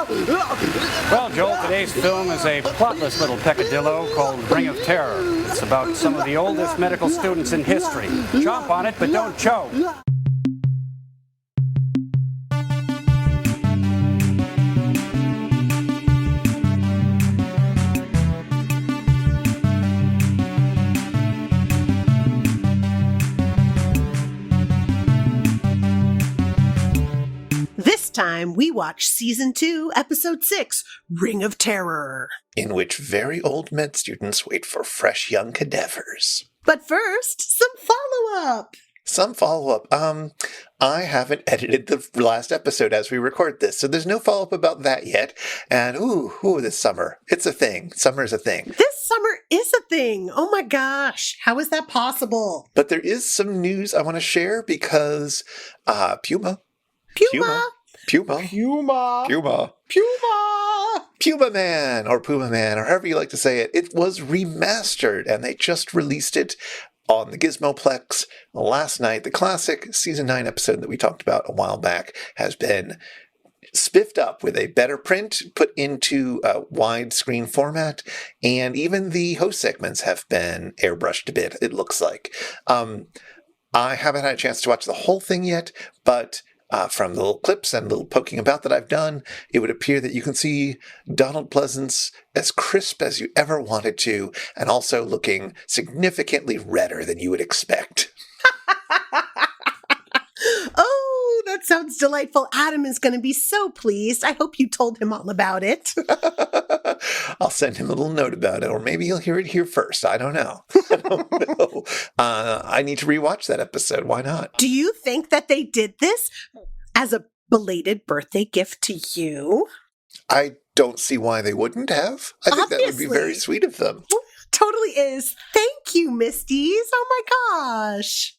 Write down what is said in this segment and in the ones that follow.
Well, Joel, today's film is a plotless little peccadillo called Ring of Terror. It's about some of the oldest medical students in history. Chomp on it, but don't choke. Time we watch season 2 episode 6 Ring of Terror, in which very old med students wait for fresh young cadavers. But first, some follow-up. I haven't edited the last episode as we record this, so there's no follow-up about that yet. And this summer, it's a thing. Summer's a thing. This summer is a thing. Oh my gosh, how is that possible? But there is some news I want to share because Puma Man, or Puma Man, or however you like to say it, it was remastered, and they just released it on the Gizmoplex last night. The classic Season 9 episode that we talked about a while back has been spiffed up with a better print, put into a widescreen format, and even the host segments have been airbrushed a bit, it looks like. I haven't had a chance to watch the whole thing yet, but from the little clips and little poking about that I've done, it would appear that you can see Donald Pleasance as crisp as you ever wanted to, and also looking significantly redder than you would expect. Oh, that sounds delightful. Adam is going to be so pleased. I hope you told him all about it. I'll send him a little note about it, or maybe he'll hear it here first. I don't know. I need to rewatch that episode. Why not? Do you think that they did this as a belated birthday gift to you? I don't see why they wouldn't have. I think that would be very sweet of them. Totally is. Thank you, Misties. Oh my gosh.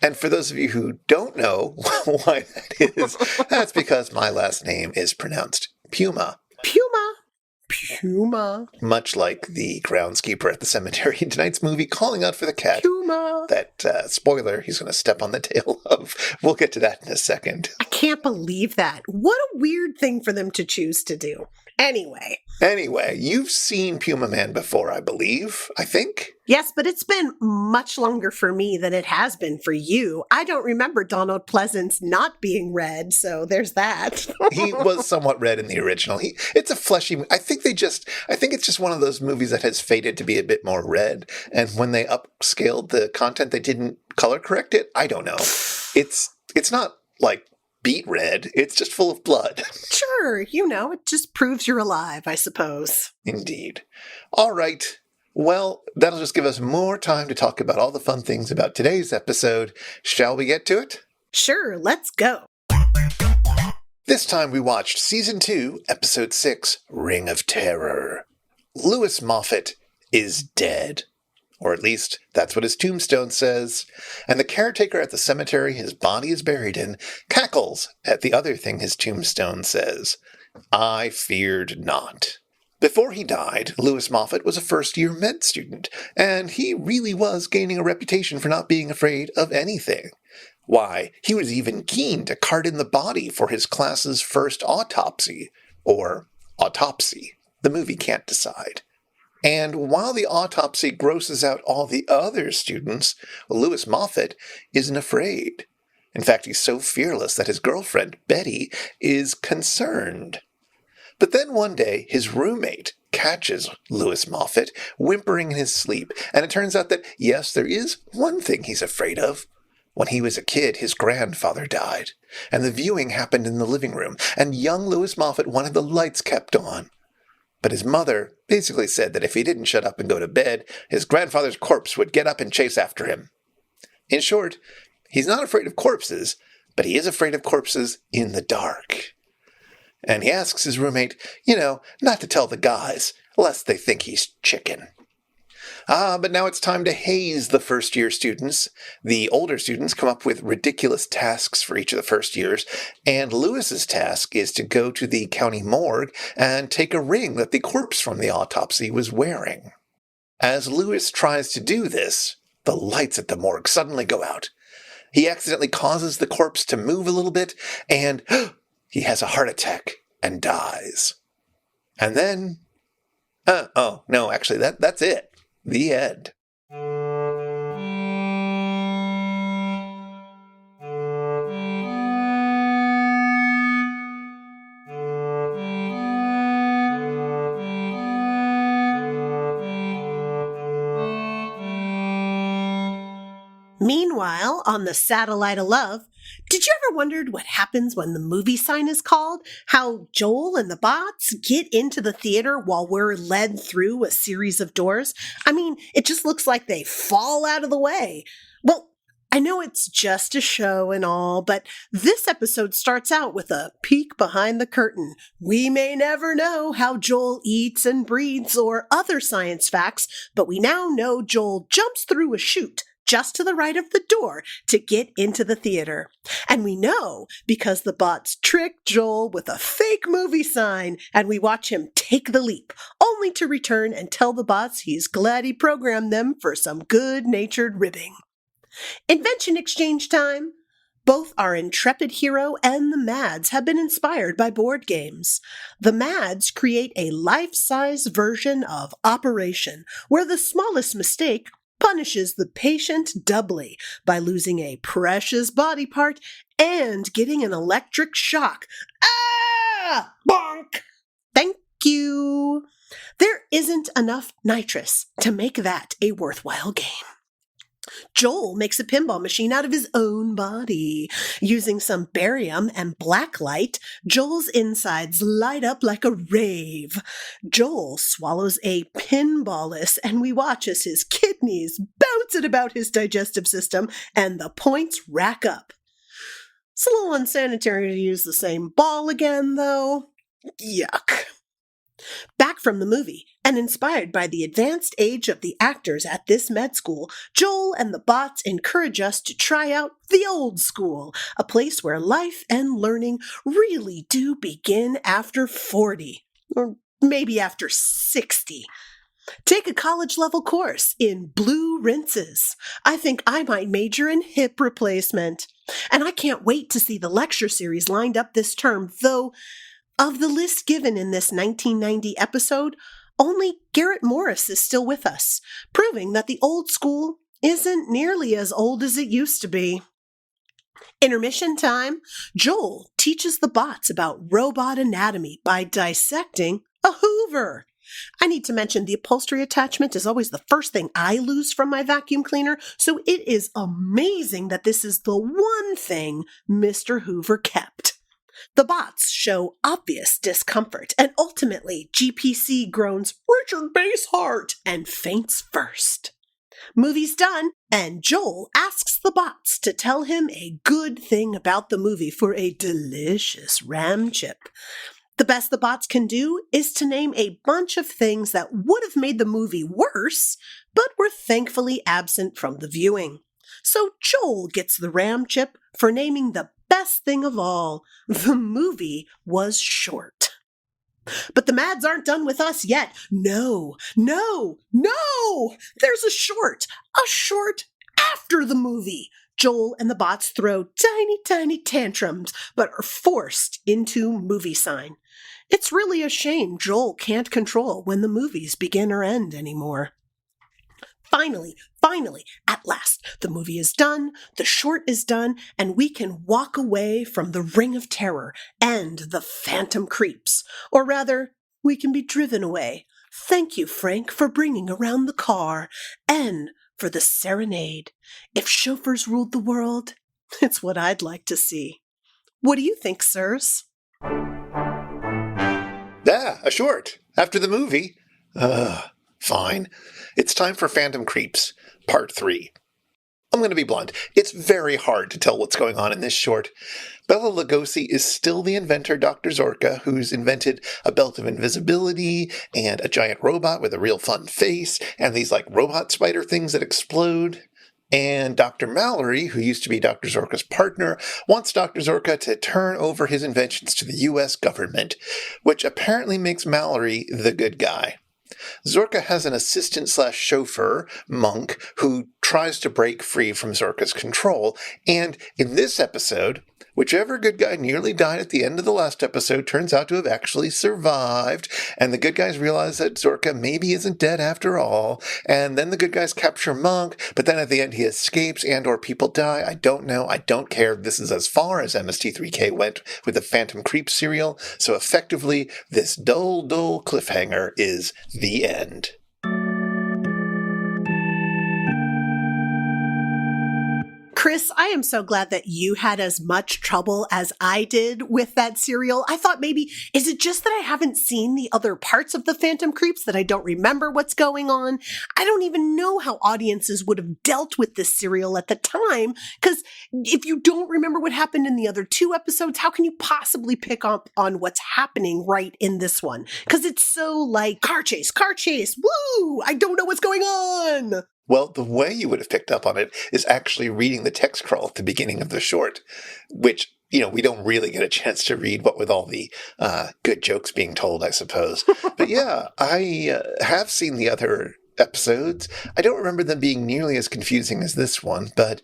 And for those of you who don't know why that is, that's because my last name is pronounced Puma. Puma. Much like the groundskeeper at the cemetery in tonight's movie calling out for the cat. Puma. That, spoiler, he's going to step on the tail of. We'll get to that in a second. I can't believe that. What a weird thing for them to choose to do. Anyway, you've seen Puma Man before, I believe, I think? Yes, but it's been much longer for me than it has been for you. I don't remember Donald Pleasance not being red, so there's that. He was somewhat red in the original. It's a fleshy, I think it's just one of those movies that has faded to be a bit more red, and when they upscaled the content, they didn't color correct it. I don't know. It's not like beet red. It's just full of blood. Sure, it just proves you're alive, I suppose. Indeed. All right. Well, that'll just give us more time to talk about all the fun things about today's episode. Shall we get to it? Sure, let's go. This time we watched Season 2, Episode 6, Ring of Terror. Lewis Moffat is dead. Or at least, that's what his tombstone says. And the caretaker at the cemetery his body is buried in cackles at the other thing his tombstone says. I feared not. Before he died, Lewis Moffat was a first-year med student, and he really was gaining a reputation for not being afraid of anything. Why, he was even keen to cart in the body for his class's first autopsy. Or autopsy. The movie can't decide. And while the autopsy grosses out all the other students, Lewis Moffat isn't afraid. In fact, he's so fearless that his girlfriend, Betty, is concerned. But then one day, his roommate catches Lewis Moffat whimpering in his sleep, and it turns out that, yes, there is one thing he's afraid of. When he was a kid, his grandfather died, and the viewing happened in the living room, and young Lewis Moffat wanted the lights kept on. But his mother basically said that if he didn't shut up and go to bed, his grandfather's corpse would get up and chase after him. In short, he's not afraid of corpses, but he is afraid of corpses in the dark. And he asks his roommate, not to tell the guys, lest they think he's chicken. But now it's time to haze the first-year students. The older students come up with ridiculous tasks for each of the first years, and Lewis's task is to go to the county morgue and take a ring that the corpse from the autopsy was wearing. As Lewis tries to do this, the lights at the morgue suddenly go out. He accidentally causes the corpse to move a little bit, and he has a heart attack. and dies. And then... oh, no, actually, that's it. The end. Meanwhile, on the satellite of love, did you ever wondered what happens when the movie sign is called? How Joel and the bots get into the theater while we're led through a series of doors? I mean, it just looks like they fall out of the way. Well, I know it's just a show and all, but this episode starts out with a peek behind the curtain. We may never know how Joel eats and breathes or other science facts, but we now know Joel jumps through a chute just to the right of the door to get into the theater. And we know because the bots trick Joel with a fake movie sign, and we watch him take the leap, only to return and tell the bots he's glad he programmed them for some good-natured ribbing. Invention exchange time. Both our intrepid hero and the Mads have been inspired by board games. The Mads create a life-size version of Operation, where the smallest mistake punishes the patient doubly by losing a precious body part and getting an electric shock. Ah! Bonk! Thank you. There isn't enough nitrous to make that a worthwhile game. Joel makes a pinball machine out of his own body. Using some barium and blacklight, Joel's insides light up like a rave. Joel swallows a pinballus, and we watch as his kidneys bounce it about his digestive system, and the points rack up. It's a little unsanitary to use the same ball again, though. Yuck. Back from the movie, and inspired by the advanced age of the actors at this med school, Joel and the bots encourage us to try out the old school, a place where life and learning really do begin after 40, or maybe after 60. Take a college-level course in blue rinses. I think I might major in hip replacement. And I can't wait to see the lecture series lined up this term, though of the list given in this 1990 episode, only Garrett Morris is still with us, proving that the old school isn't nearly as old as it used to be. Intermission time. Joel teaches the bots about robot anatomy by dissecting a Hoover. I need to mention the upholstery attachment is always the first thing I lose from my vacuum cleaner, so it is amazing that this is the one thing Mr. Hoover kept. The bots show obvious discomfort, and ultimately GPC groans, "Richard Basehart," and faints first. Movie's done, and Joel asks the bots to tell him a good thing about the movie for a delicious ram chip. The best the bots can do is to name a bunch of things that would have made the movie worse, but were thankfully absent from the viewing. So Joel gets the ram chip for naming the best thing of all: the movie was short. But the Mads aren't done with us yet. No! There's a short after the movie. Joel and the bots throw tiny tantrums, but are forced into movie sign. It's really a shame Joel can't control when the movies begin or end anymore. Finally, at last, the movie is done, the short is done, and we can walk away from the Ring of Terror and the Phantom Creeps. Or rather, we can be driven away. Thank you, Frank, for bringing around the car, and for the serenade. If chauffeurs ruled the world, it's what I'd like to see. What do you think, sirs? A short. After the movie. Fine. It's time for Phantom Creeps, Part 3. I'm going to be blunt. It's very hard to tell what's going on in this short. Bela Lugosi is still the inventor, Dr. Zorka, who's invented a belt of invisibility and a giant robot with a real fun face and these robot spider things that explode. And Dr. Mallory, who used to be Dr. Zorka's partner, wants Dr. Zorka to turn over his inventions to the U.S. government, which apparently makes Mallory the good guy. Zorka has an assistant/chauffeur, Monk, who tries to break free from Zorka's control. And in this episode, whichever good guy nearly died at the end of the last episode turns out to have actually survived. And the good guys realize that Zorka maybe isn't dead after all. And then the good guys capture Monk, but then at the end he escapes and or people die. I don't know. I don't care. This is as far as MST3K went with the Phantom Creep serial. So effectively, this dull cliffhanger is the end. Chris, I am so glad that you had as much trouble as I did with that serial. I thought maybe, is it just that I haven't seen the other parts of the Phantom Creeps, that I don't remember what's going on? I don't even know how audiences would have dealt with this serial at the time, because if you don't remember what happened in the other 2 episodes, how can you possibly pick up on what's happening right in this one? Because it's so like, car chase, woo! I don't know what's going on! Well, the way you would have picked up on it is actually reading the text crawl at the beginning of the short, which, we don't really get a chance to read, what with all the good jokes being told, I suppose. But yeah, I have seen the other episodes. I don't remember them being nearly as confusing as this one, but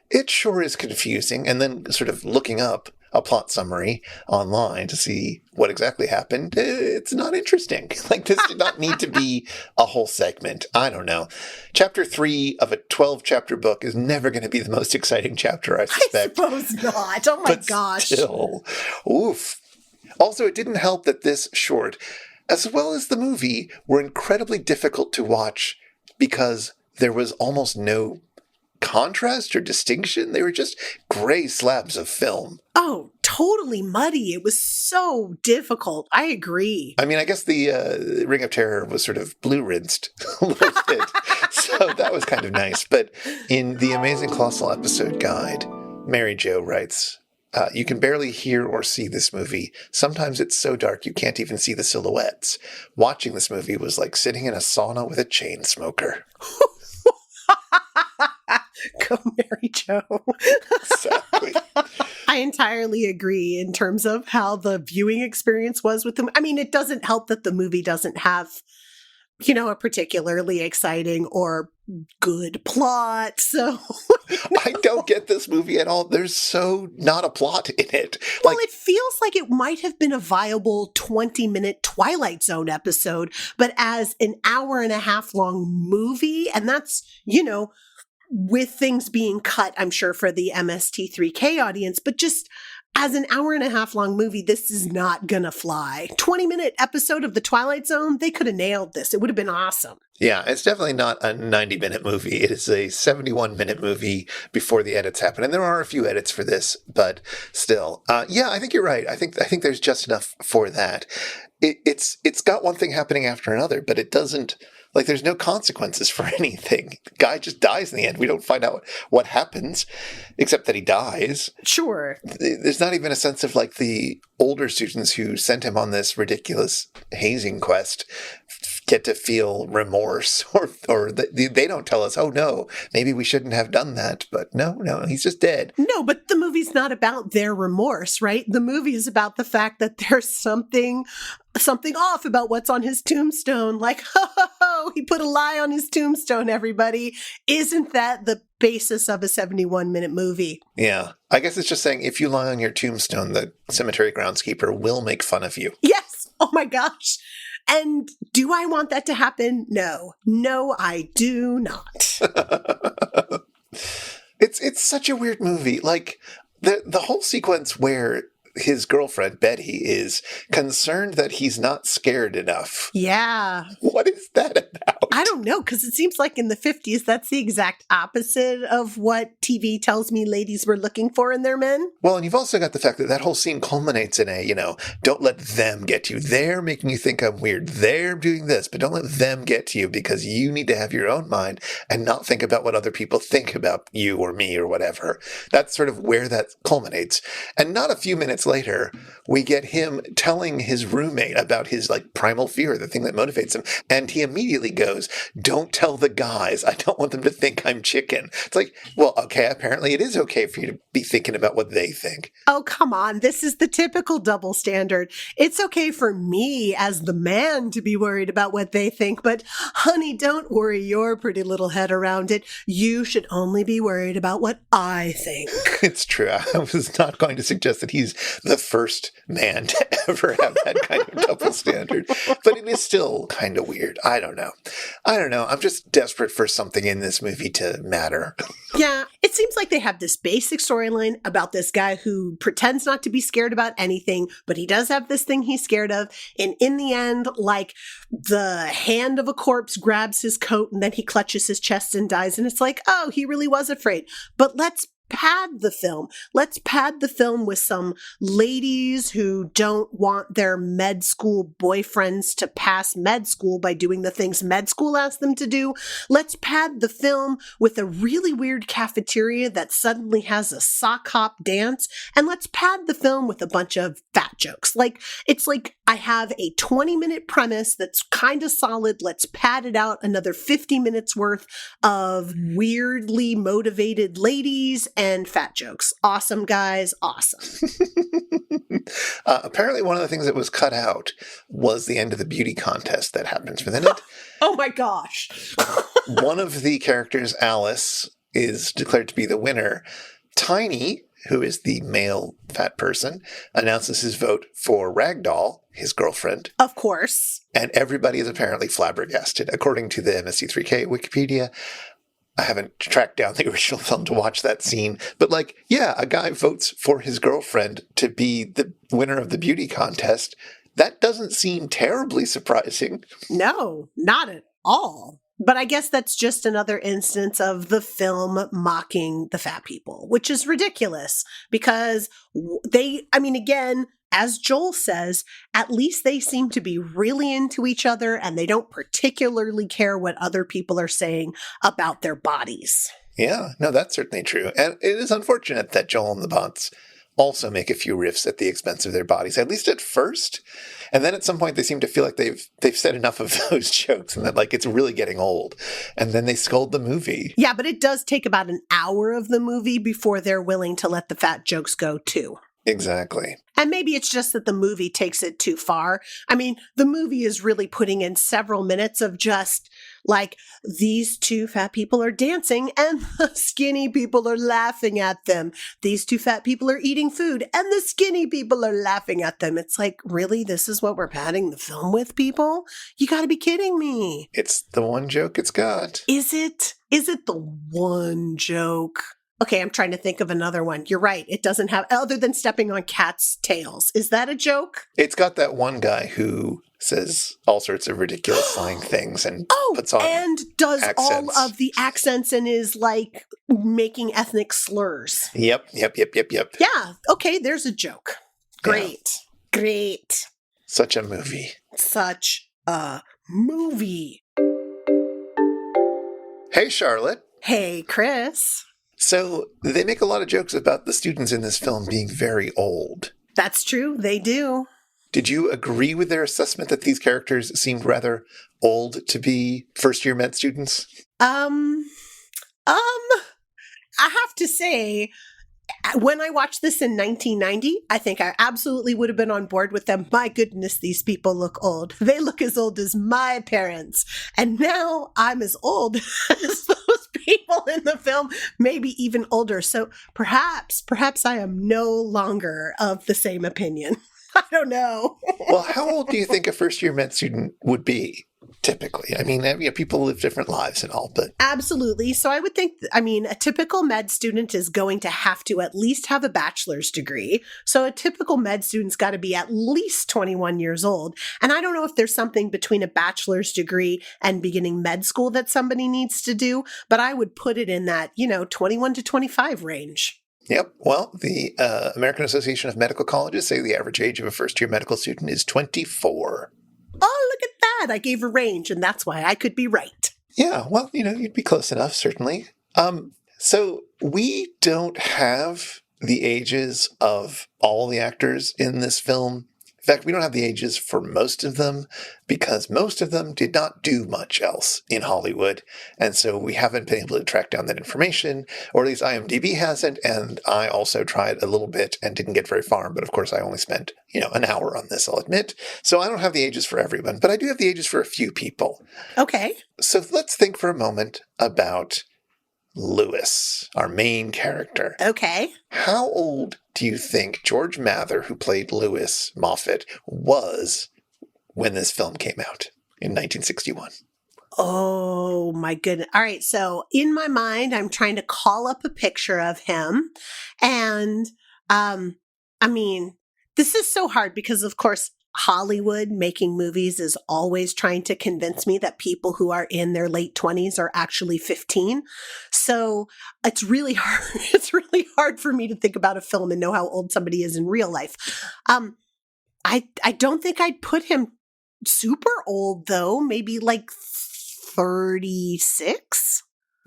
it sure is confusing. And then sort of looking up a plot summary online to see what exactly happened, it's not interesting. Like, this did not need to be a whole segment. I don't know. Chapter 3 of a 12-chapter book is never going to be the most exciting chapter, I suspect. I suppose not. Oh my gosh. Still, oof. Also, it didn't help that this short, as well as the movie, were incredibly difficult to watch because there was almost no contrast or distinction. They were just gray slabs of film. Oh, totally muddy. It was so difficult. I agree. I mean, I guess the Ring of Terror was sort of blue rinsed a little bit. So that was kind of nice. But in the Amazing Colossal Episode Guide, Mary Jo writes, you can barely hear or see this movie. Sometimes it's so dark you can't even see the silhouettes. Watching this movie was like sitting in a sauna with a chain smoker. Go, Mary Jo. Exactly. I entirely agree in terms of how the viewing experience was with them. I mean, it doesn't help that the movie doesn't have, a particularly exciting or good plot. So I don't get this movie at all. There's so not a plot in it. Well, it feels like it might have been a viable 20-minute Twilight Zone episode, but as an hour-and-a-half long movie, and that's, with things being cut, I'm sure, for the MST3K audience, but just as an hour-and-a-half long movie, this is not gonna fly. 20-minute episode of The Twilight Zone, they could have nailed this. It would have been awesome. Yeah, it's definitely not a 90-minute movie. It is a 71-minute movie before the edits happen. And there are a few edits for this, but still. Yeah, I think you're right. I think there's just enough for that. It's got one thing happening after another, but it doesn't... Like, there's no consequences for anything. The guy just dies in the end. We don't find out what happens, except that he dies. Sure. There's not even a sense of, like, the older students who sent him on this ridiculous hazing quest get to feel remorse, or they don't tell us, oh, no, maybe we shouldn't have done that. But no, he's just dead. No, but the movie's not about their remorse, right? The movie is about the fact that there's something off about what's on his tombstone. Like, he put a lie on his tombstone, everybody. Isn't that the basis of a 71-minute movie? Yeah. I guess it's just saying, if you lie on your tombstone, the cemetery groundskeeper will make fun of you. Yes. Oh my gosh. And do I want that to happen? No. No, I do not. It's such a weird movie. Like, the whole sequence where his girlfriend, Betty, is concerned that he's not scared enough. Yeah. What is that about? I don't know, because it seems like in the 50s, that's the exact opposite of what TV tells me ladies were looking for in their men. Well, and you've also got the fact that whole scene culminates in a, don't let them get to you. They're making you think I'm weird. They're doing this, but don't let them get to you, because you need to have your own mind and not think about what other people think about you or me or whatever. That's sort of where that culminates. And not a few minutes later, we get him telling his roommate about his like primal fear, the thing that motivates him. And he immediately goes, "Don't tell the guys. I don't want them to think I'm chicken." It's like, well, okay, apparently it is okay for you to be thinking about what they think. Oh, come on. This is the typical double standard. It's okay for me as the man to be worried about what they think, but honey, don't worry your pretty little head around it. You should only be worried about what I think. It's true. I was not going to suggest that he's the first man to ever have that kind of double standard, but it is still kind of weird. I don't know. I'm just desperate for something in this movie to matter. Yeah, it seems like they have this basic storyline about this guy who pretends not to be scared about anything, but he does have this thing he's scared of. And in the end, like the hand of a corpse grabs his coat and then he clutches his chest and dies. And it's like, oh, he really was afraid. But let's pad the film. Let's pad the film with some ladies who don't want their med school boyfriends to pass med school by doing the things med school asks them to do. Let's pad the film with a really weird cafeteria that suddenly has a sock hop dance. And let's pad the film with a bunch of fat jokes. Like, it's like I have a 20-minute premise that's kind of solid. Let's pad it out another 50 minutes worth of weirdly motivated ladies and fat jokes. Awesome, guys. Awesome. Apparently, one of the things that was cut out was the end of the beauty contest that happens within it. Oh my gosh. One of the characters, Alice, is declared to be the winner. Tiny, who is the male fat person, announces his vote for Ragdoll, his girlfriend. Of course. And everybody is apparently flabbergasted. According to the MST3K Wikipedia, I haven't tracked down the original film to watch that scene, but like, yeah, a guy votes for his girlfriend to be the winner of the beauty contest. That doesn't seem terribly surprising. No, not at all. But I guess that's just another instance of the film mocking the fat people, which is ridiculous because again, as Joel says, at least they seem to be really into each other and they don't particularly care what other people are saying about their bodies. Yeah, no, that's certainly true. And it is unfortunate that Joel and the bots also make a few riffs at the expense of their bodies, at least at first. And then at some point they seem to feel like they've said enough of those jokes and that like it's really getting old. And then they scold the movie. Yeah, but it does take about an hour of the movie before they're willing to let the fat jokes go too. Exactly. And maybe it's just that the movie takes it too far. I mean, the movie is really putting in several minutes of just like these two fat people are dancing and the skinny people are laughing at them. These two fat people are eating food and the skinny people are laughing at them. It's like, really? This is what we're padding the film with, people? You got to be kidding me. It's the one joke it's got. Is it? Is it the one joke? Okay, I'm trying to think of another one. You're right. It doesn't have, other than stepping on cats' tails. Is that a joke? It's got that one guy who says all sorts of ridiculous slang things and puts on and does accents. all of the accents and is like making ethnic slurs. Yep. Yeah. Okay, there's a joke. Great. Yeah. Great. Such a movie. Such a movie. Hey, Charlotte. Hey, Chris. So they make a lot of jokes about the students in this film being very old. That's true. They do. Did you agree with their assessment that these characters seemed rather old to be first-year med students? I have to say, when I watched this in 1990, I think I absolutely would have been on board with them. My goodness, these people look old. They look as old as my parents. And now I'm as old as those people in the film, maybe even older. So perhaps I am no longer of the same opinion. I don't know. Well, how old do you think a first-year med student would be? Typically. I mean, people live different lives and all, but... Absolutely. So I would think, a typical med student is going to have to at least have a bachelor's degree. So a typical med student's got to be at least 21 years old. And I don't know if there's something between a bachelor's degree and beginning med school that somebody needs to do, but I would put it in that, 21 to 25 range. Yep. Well, the American Association of Medical Colleges say the average age of a first-year medical student is 24. Oh, look at that. I gave a range, and that's why I could be right. Yeah, well, you'd be close enough, certainly. So we don't have the ages of all the actors in this film. In fact, we don't have the ages for most of them because most of them did not do much else in Hollywood. And so we haven't been able to track down that information, or at least IMDb hasn't. And I also tried a little bit and didn't get very far. But of course, I only spent, an hour on this, I'll admit. So I don't have the ages for everyone, but I do have the ages for a few people. Okay. So let's think for a moment about Lewis, our main character. Okay. How old do you think George Mather, who played Lewis Moffat, was when this film came out in 1961? Oh my goodness. All right. So in my mind, I'm trying to call up a picture of him. And this is so hard because, of course, Hollywood making movies is always trying to convince me that people who are in their late 20s are actually 15. So it's really hard. It's really hard for me to think about a film and know how old somebody is in real life. I don't think I'd put him super old, though. Maybe like 36.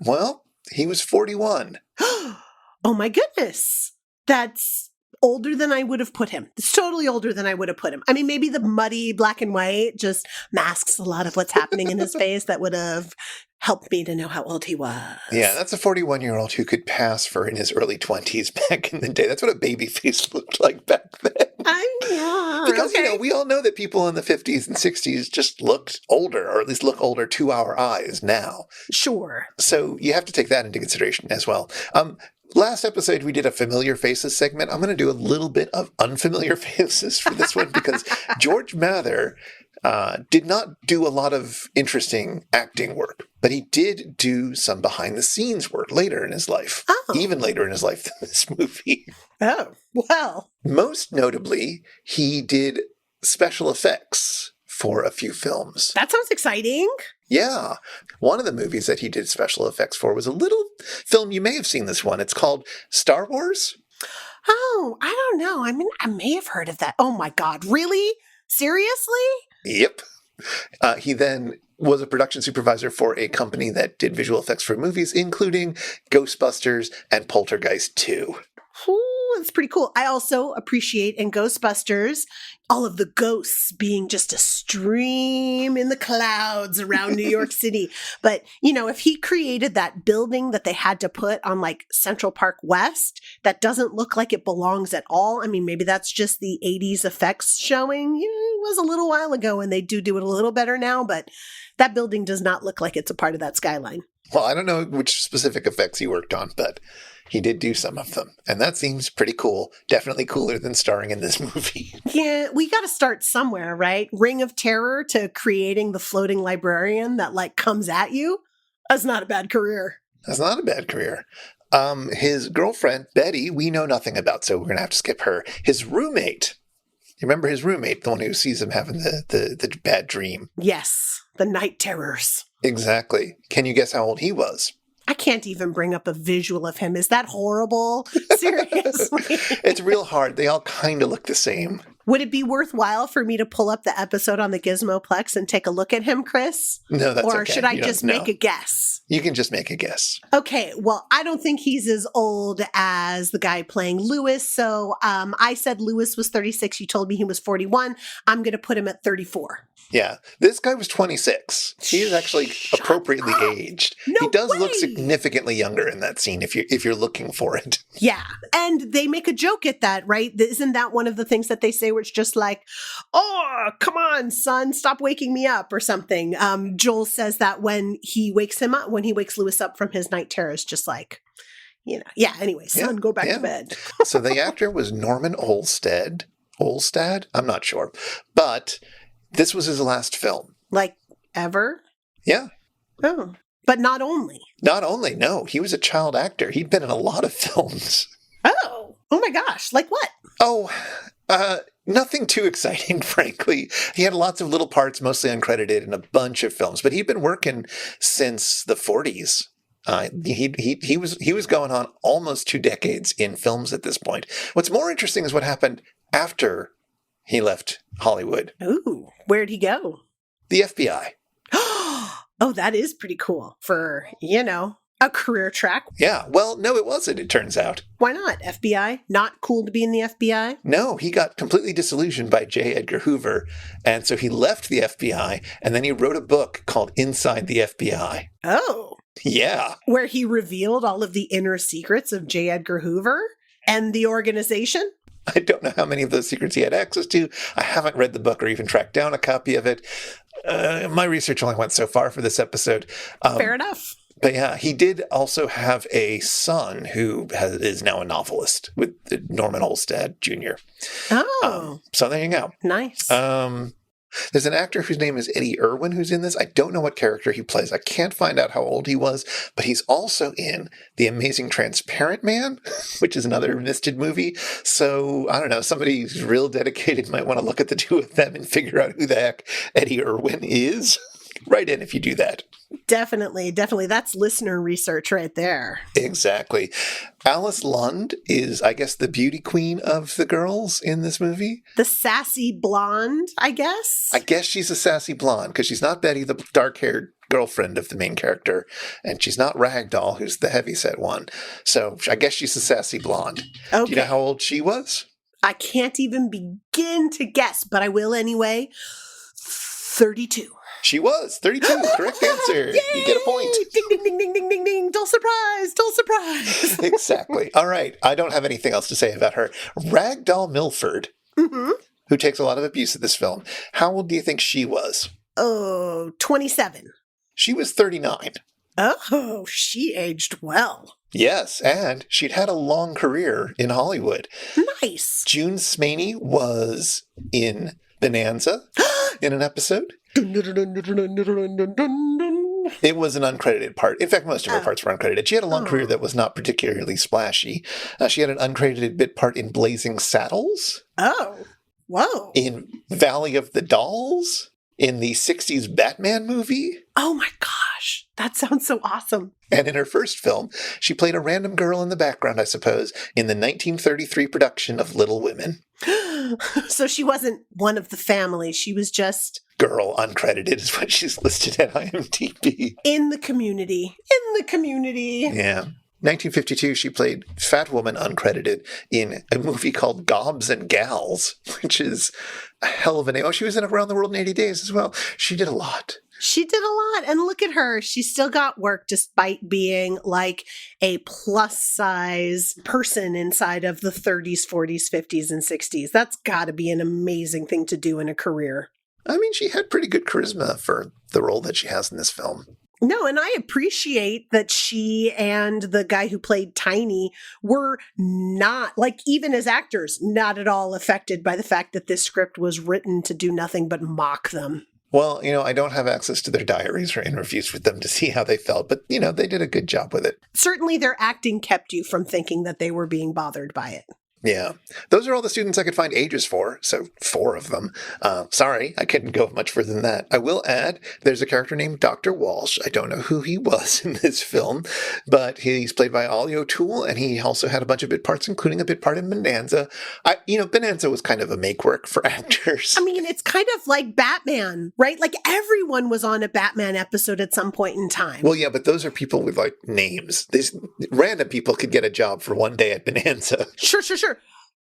Well, he was 41. Oh my goodness. That's older than I would have put him. It's totally older than I would have put him. I mean, maybe the muddy black and white just masks a lot of what's happening in his face that would have helped me to know how old he was. Yeah, that's a 41-year-old who could pass for in his early 20s back in the day. That's what a baby face looked like back then. Yeah. Because, okay. we all know that people in the 50s and 60s just looked older, or at least look older to our eyes now. Sure. So you have to take that into consideration as well. Last episode, we did a familiar faces segment. I'm going to do a little bit of unfamiliar faces for this one because George Mather did not do a lot of interesting acting work, but he did do some behind-the-scenes work later in his life, even later in his life than this movie. Oh, well. Most notably, he did special effects for a few films. That sounds exciting. Yeah. One of the movies that he did special effects for was a little film. You may have seen this one. It's called Star Wars. Oh, I don't know. I mean, I may have heard of that. Oh my God. Really? Seriously? Yep. He then was a production supervisor for a company that did visual effects for movies, including Ghostbusters and Poltergeist 2. Ooh, that's pretty cool. I also appreciate in Ghostbusters all of the ghosts being just a stream in the clouds around New York City. But, if he created that building that they had to put on like Central Park West, that doesn't look like it belongs at all. I mean, maybe that's just the 80s effects showing. It was a little while ago and they do it a little better now, but that building does not look like it's a part of that skyline. Well, I don't know which specific effects he worked on, but he did do some of them. And that seems pretty cool. Definitely cooler than starring in this movie. Yeah, we got to start somewhere, right? Ring of Terror to creating the floating librarian that comes at you. That's not a bad career. That's not a bad career. His girlfriend, Betty, we know nothing about, so we're going to have to skip her. His roommate. You remember his roommate, the one who sees him having the bad dream? Yes, the night terrors. Exactly. Can you guess how old he was? I can't even bring up a visual of him. Is that horrible? Seriously. It's real hard. They all kind of look the same. Would it be worthwhile for me to pull up the episode on the Gizmoplex and take a look at him, Chris? No, that's okay. Or should I just make a guess? You can just make a guess. Okay, well, I don't think he's as old as the guy playing Lewis. So I said Lewis was 36. You told me he was 41. I'm going to put him at 34. Yeah, this guy was 26. He is actually appropriately aged. No he does way. look significantly younger in that scene if you're looking for it. Yeah, and they make a joke at that, right? Isn't that one of the things that they say where it's just like, oh, come on, son, stop waking me up or something. Joel says that when he wakes him up, when he wakes Lewis up from his night terrors, just like, yeah, anyway, son, go back to bed. So the actor was Norman Ollestad. Ollestad? I'm not sure. But this was his last film. Like, ever? Yeah. Oh, but not only. Not only, no. He was a child actor. He'd been in a lot of films. Oh my gosh. Like what? Oh, nothing too exciting, frankly. He had lots of little parts, mostly uncredited, in a bunch of films. But he'd been working since the 40s. He was going on almost 2 decades in films at this point. What's more interesting is what happened after he left Hollywood. Ooh, where'd he go? The FBI. Oh, that is pretty cool for, A career track. Yeah, well, no, it wasn't, it turns out. Why not? FBI? Not cool to be in the FBI? No, he got completely disillusioned by J. Edgar Hoover, and so he left the FBI, and then he wrote a book called Inside the FBI. Oh. Yeah. Where he revealed all of the inner secrets of J. Edgar Hoover and the organization? I don't know how many of those secrets he had access to. I haven't read the book or even tracked down a copy of it. My research only went so far for this episode. Fair enough. But yeah, he did also have a son who is now a novelist with Norman Ollestad Jr. Oh. So there you go. Nice. There's an actor whose name is Eddie Irwin who's in this. I don't know what character he plays. I can't find out how old he was, but he's also in The Amazing Transparent Man, which is another misted movie. So, I don't know, somebody who's real dedicated might want to look at the two of them and figure out who the heck Eddie Irwin is. Write in if you do that. Definitely. That's listener research right there. Exactly. Alice Lund is, I guess, the beauty queen of the girls in this movie. The sassy blonde, I guess? I guess she's a sassy blonde, because she's not Betty, the dark-haired girlfriend of the main character, and she's not Ragdoll, who's the heavyset one. So I guess she's a sassy blonde. Okay. Do you know how old she was? I can't even begin to guess, but I will anyway. 32. She was 32. Correct answer. You get a point. Ding, ding, ding, ding, ding, ding, ding. Dull surprise. Exactly. All right. I don't have anything else to say about her. Ragdoll Milford, who takes a lot of abuse in this film. How old do you think she was? Oh, 27. She was 39. Oh, she aged well. Yes, and she'd had a long career in Hollywood. Nice. June Smainey was in Bonanza in an episode. It was an uncredited part. In fact, most of her parts were uncredited. She had a long career that was not particularly splashy. She had an uncredited bit part in Blazing Saddles. Oh, whoa. In Valley of the Dolls. In the 60s Batman movie. Oh my gosh, that sounds so awesome. And in her first film, she played a random girl in the background, I suppose, in the 1933 production of Little Women. So she wasn't one of the family. She was just... Girl, uncredited is what she's listed at IMDb. In the community. Yeah. 1952, she played Fat Woman uncredited in a movie called Gobs and Gals, which is a hell of a name. Oh, she was in Around the World in 80 Days as well. She did a lot. And look at her. She still got work despite being like a plus size person inside of the 30s, 40s, 50s, and 60s. That's got to be an amazing thing to do in a career. I mean, she had pretty good charisma for the role that she has in this film. No, and I appreciate that she and the guy who played Tiny were not, like, even as actors, not at all affected by the fact that this script was written to do nothing but mock them. Well, I don't have access to their diaries or interviews with them to see how they felt, but, they did a good job with it. Certainly their acting kept you from thinking that they were being bothered by it. Yeah. Those are all the students I could find ages for, so 4 of them. Sorry, I couldn't go much further than that. I will add, there's a character named Dr. Walsh. I don't know who he was in this film, but he's played by Ollie O'Toole, and he also had a bunch of bit parts, including a bit part in Bonanza. Bonanza was kind of a make-work for actors. I mean, it's kind of like Batman, right? Like, everyone was on a Batman episode at some point in time. Well, yeah, but those are people with, like, names. These random people could get a job for one day at Bonanza. Sure.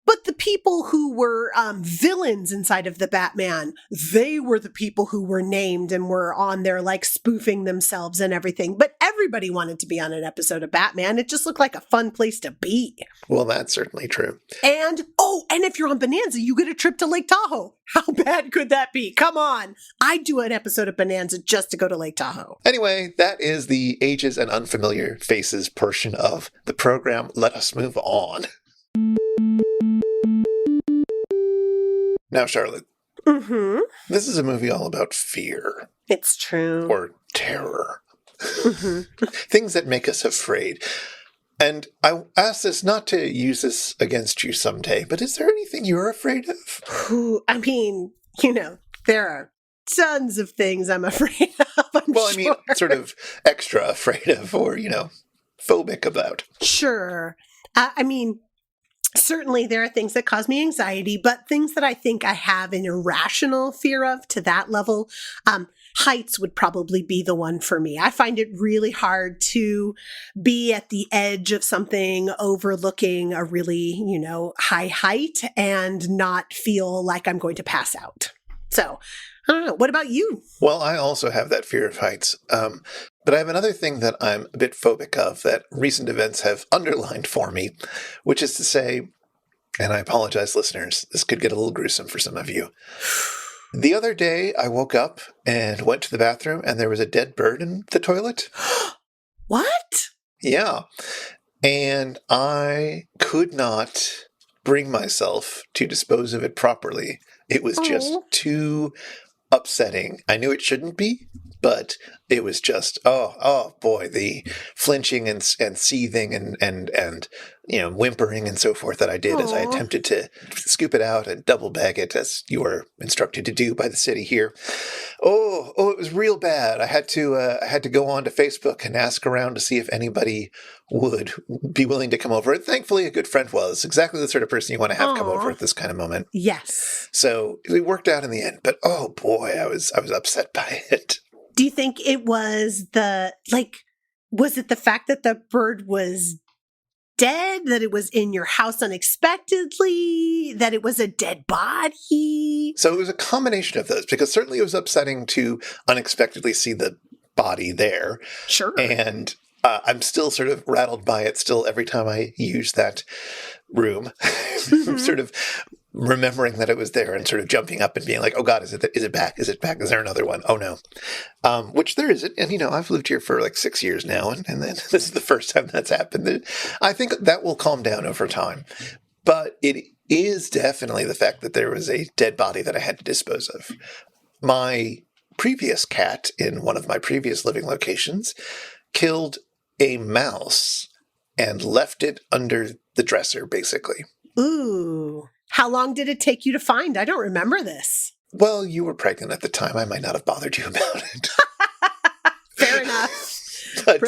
But the people who were villains inside of the Batman, they were the people who were named and were on there like spoofing themselves and everything. But everybody wanted to be on an episode of Batman. It just looked like a fun place to be. Well, that's certainly true. And if you're on Bonanza, you get a trip to Lake Tahoe. How bad could that be? Come on. I'd do an episode of Bonanza just to go to Lake Tahoe. Anyway, that is the ages and unfamiliar faces portion of the program. Let us move on. Now, Charlotte, this is a movie all about fear. It's true. Or terror. Things that make us afraid. And I ask this not to use this against you someday, but is there anything you're afraid of? I mean, there are tons of things I'm afraid of, I'm Well, sure. I mean, sort of extra afraid of or, phobic about. Sure. I mean, Certainly, there are things that cause me anxiety, but things that I think I have an irrational fear of to that level, heights would probably be the one for me. I find it really hard to be at the edge of something overlooking a really, high height and not feel like I'm going to pass out. So, I don't know. What about you? Well, I also have that fear of heights. But I have another thing that I'm a bit phobic of that recent events have underlined for me, which is to say, and I apologize, listeners, this could get a little gruesome for some of you. The other day, I woke up and went to the bathroom, and there was a dead bird in the toilet. What? Yeah. And I could not bring myself to dispose of it properly. It was just too upsetting. I knew it shouldn't be, but it was just, oh boy, the flinching and seething and whimpering and so forth that I did as I attempted to scoop it out and double bag it as you were instructed to do by the city here. Oh, it was real bad. I had to go on to Facebook and ask around to see if anybody would be willing to come over. And thankfully, a good friend was exactly the sort of person you want to have come over at this kind of moment. Yes. So it worked out in the end. But oh boy, I was upset by it. Do you think it was was it the fact that the bird was dead, that it was in your house unexpectedly, that it was a dead body? So it was a combination of those, because certainly it was upsetting to unexpectedly see the body there. Sure. And I'm still sort of rattled by it still every time I use that room. I'm sort of remembering that it was there and sort of jumping up and being like, oh God, is it back? Is it back? Is there another one? Oh no. Which there isn't. And, I've lived here for like 6 years now. And then this is the first time that's happened. I think that will calm down over time. But it is definitely the fact that there was a dead body that I had to dispose of. My previous cat in one of my previous living locations killed a mouse and left it under the dresser, basically. Ooh. How long did it take you to find? I don't remember this. Well, you were pregnant at the time. I might not have bothered you about it. Fair enough. But,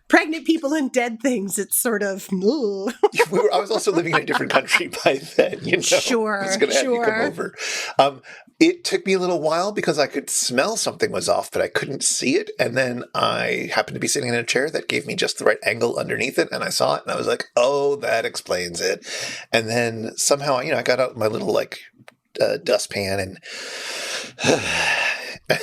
pregnant people and dead things, it's sort of, ooh. I was also living in a different country by then, Sure, I was going to have you come over. It took me a little while because I could smell something was off, but I couldn't see it. And then I happened to be sitting in a chair that gave me just the right angle underneath it. And I saw it and I was like, oh, that explains it. And then somehow, I got out my little dustpan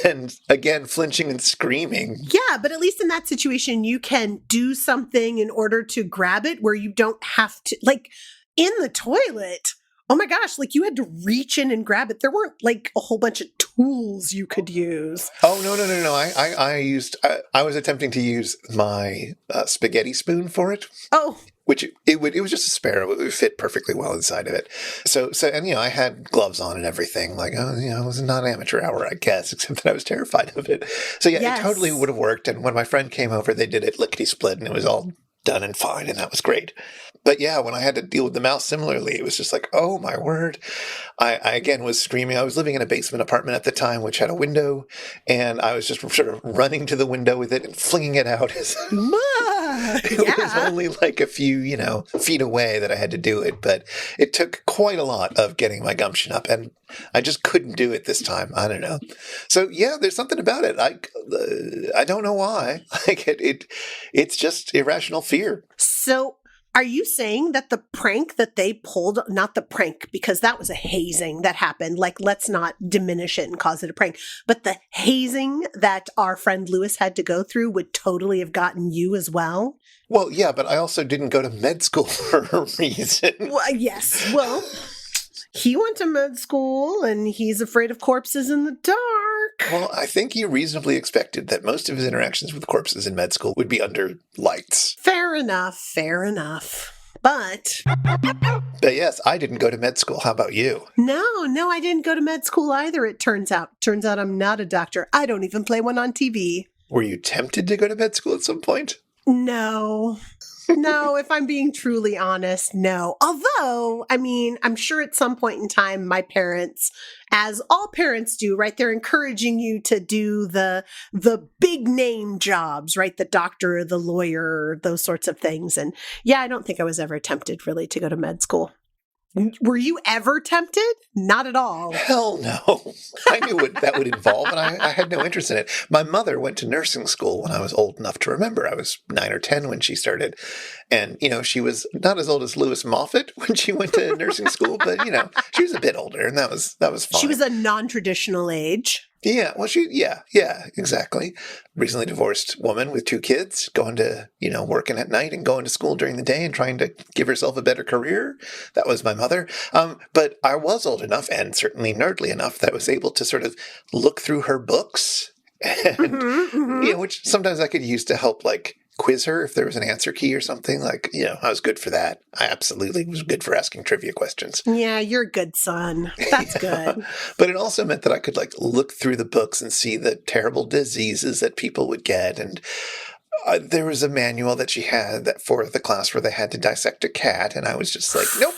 and again, flinching and screaming. Yeah, but at least in that situation, you can do something in order to grab it where you don't have to, in the toilet. Oh my gosh, you had to reach in and grab it. There weren't a whole bunch of tools you could use. Oh, no. I was attempting to use my spaghetti spoon for it. Oh. Which it was just a spare. It would fit perfectly well inside of it. So I had gloves on and everything. It was not an amateur hour, I guess, except that I was terrified of it. So yeah, It totally would have worked. And when my friend came over, they did it lickety-split and it was all done and fine. And that was great. But yeah, when I had to deal with the mouse similarly, it was just like, oh my word. I again was screaming. I was living in a basement apartment at the time, which had a window, and I was just sort of running to the window with it and flinging it out. It was only a few, feet away that I had to do it, but it took quite a lot of getting my gumption up, and I just couldn't do it this time. I don't know. So yeah, there's something about it. I don't know why. It's just irrational fear. So are you saying that the prank that they pulled, not the prank, because that was a hazing that happened, let's not diminish it and cause it a prank, but the hazing that our friend Lewis had to go through would totally have gotten you as well? Well, yeah, but I also didn't go to med school for a reason. Well, yes. Well, he went to med school and he's afraid of corpses in the dark. Well, I think he reasonably expected that most of his interactions with corpses in med school would be under lights. Fair enough. But yes, I didn't go to med school. How about you? No, I didn't go to med school either, it turns out. Turns out I'm not a doctor. I don't even play one on TV. Were you tempted to go to med school at some point? No, if I'm being truly honest, no. Although, I'm sure at some point in time, my parents, as all parents do, right, they're encouraging you to do the big name jobs, right? The doctor, the lawyer, those sorts of things. And yeah, I don't think I was ever tempted really to go to med school. Were you ever tempted? Not at all. Hell no. I knew what that would involve, and I had no interest in it. My mother went to nursing school when I was old enough to remember. I was 9 or 10 when she started. And, she was not as old as Lewis Moffat when she went to nursing school, but, she was a bit older, and that was fine. She was a non-traditional age. Yeah, well, yeah, exactly. Recently divorced woman with 2 kids, going to, working at night and going to school during the day and trying to give herself a better career. That was my mother. But I was old enough and certainly nerdly enough that I was able to sort of look through her books and, which sometimes I could use to help, quiz her if there was an answer key or something. I was good for that. I absolutely was good for asking trivia questions. Yeah, you're a good son. That's good. But it also meant that I could look through the books and see the terrible diseases that people would get. And there was a manual that she had that for the class where they had to dissect a cat. And I was just like, nope.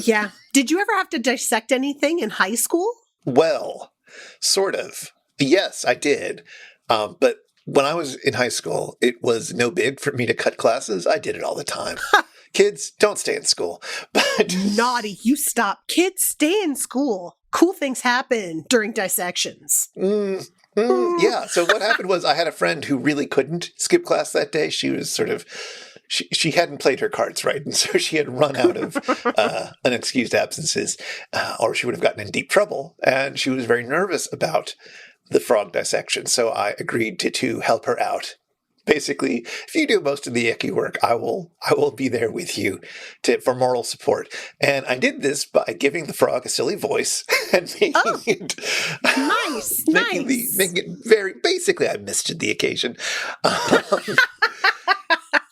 Yeah. Did you ever have to dissect anything in high school? Well, sort of. Yes, I did. But when I was in high school, it was no big for me to cut classes. I did it all the time. Kids, don't stay in school. But naughty, you stop. Kids, stay in school. Cool things happen during dissections. Yeah. So what happened was I had a friend who really couldn't skip class that day. She was she hadn't played her cards right. And so she had run out of unexcused absences, or she would have gotten in deep trouble. And she was very nervous about the frog dissection. So I agreed to help her out. Basically, if you do most of the icky work, I will be there with you for moral support. And I did this by giving the frog a silly voice and making it making it very basically. I missed the occasion.